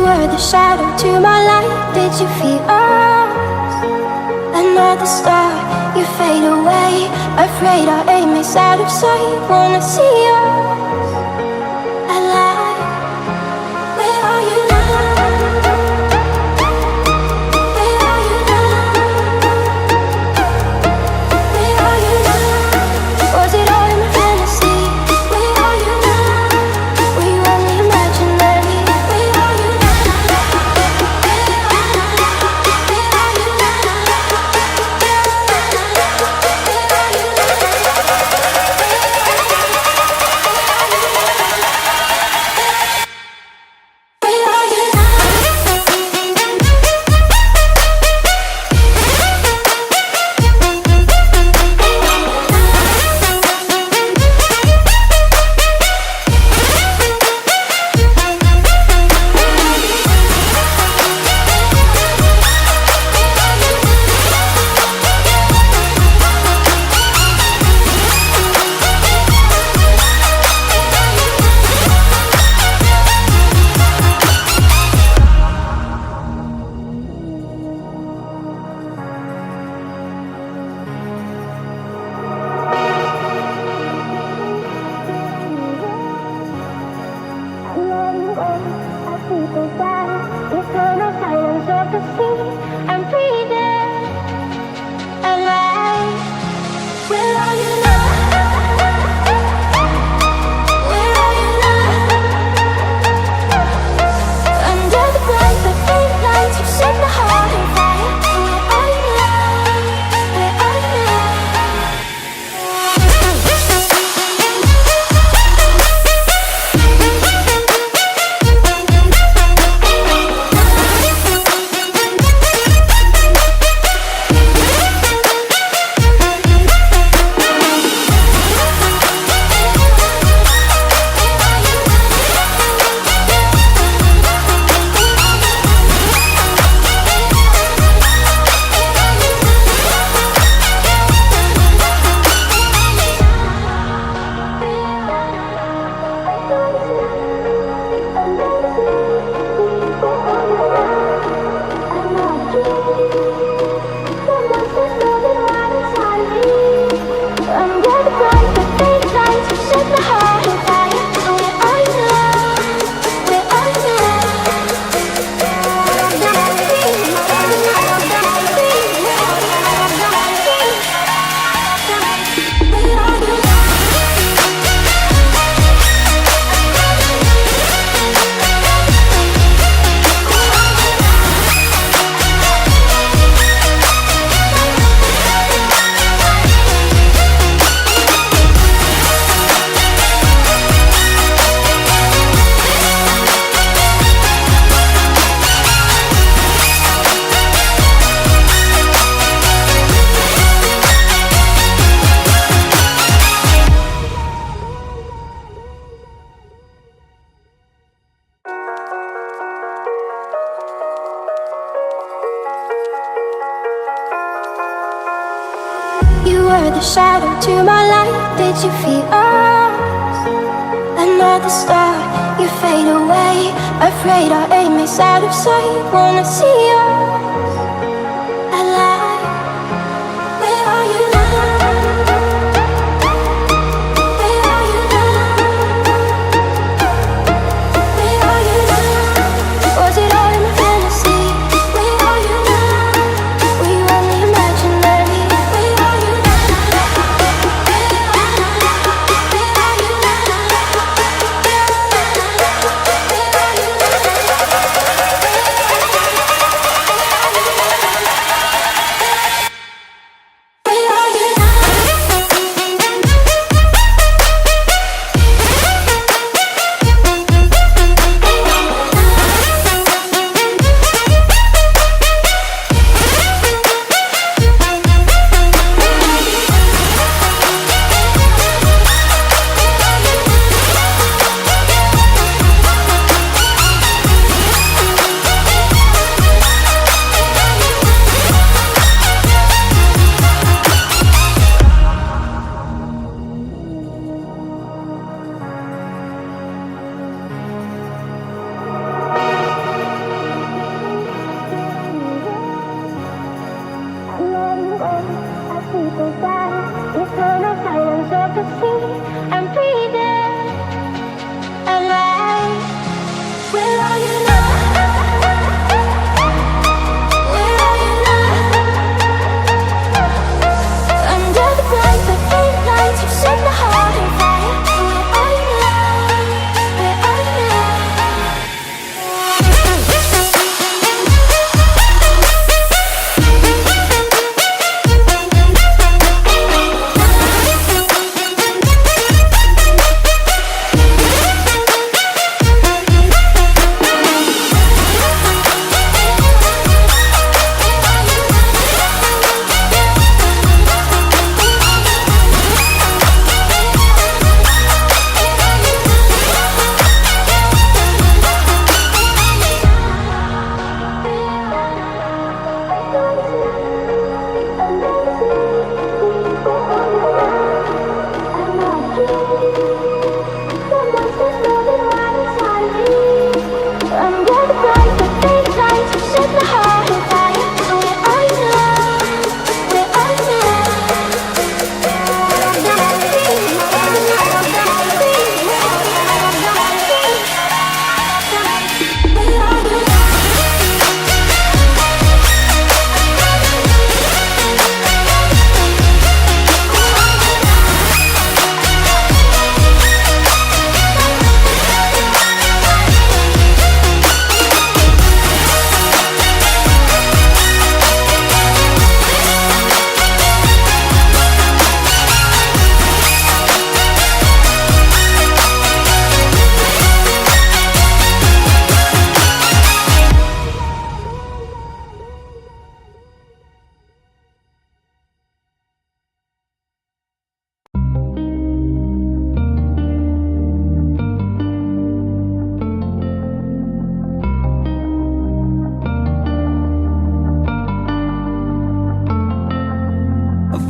were the shadow to my light. Did you feel us? Another star, you fade away. Afraid our aim is out of sight. Wanna see us alive. Where are you now? Where are you now? Where are you now? Was it all in my fantasy? Where are you now? Were you only imaginary? Where are you now? Where are you were the shadow to my light. Did you feel us? Another star, you fade away. Afraid our aim is out of sight. Wanna see us alive. Where are you now? Where are you now? Where are you now? Was it all in my fantasy? Where are you now? Were you only imaginary? Where are you now? Where are you now? Where are you now? Eternal silence of the sea. I'm breathing alive. Where are you now? Where are you now? Under the bright but faint lights, you set the heart on fire. Where are you now? Where are you now?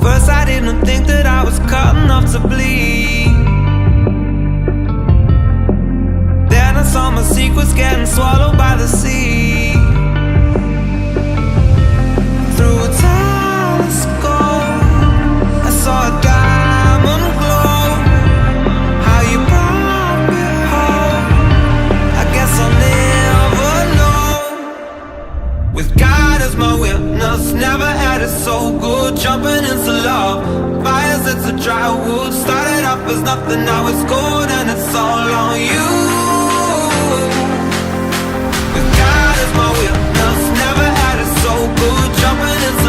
First I didn't think that I was cut enough to bleed. Then I saw my secrets getting swallowed by the sea. Through a telescope I saw a diamond glow. How you brought me home, I guess I'll never know. With God as my witness, never had it so good. Jumping into love, fires it's a dry wood. Started off as nothing, now it's gold, and it's all on you. With God as my witness, never had it so good. Jumping into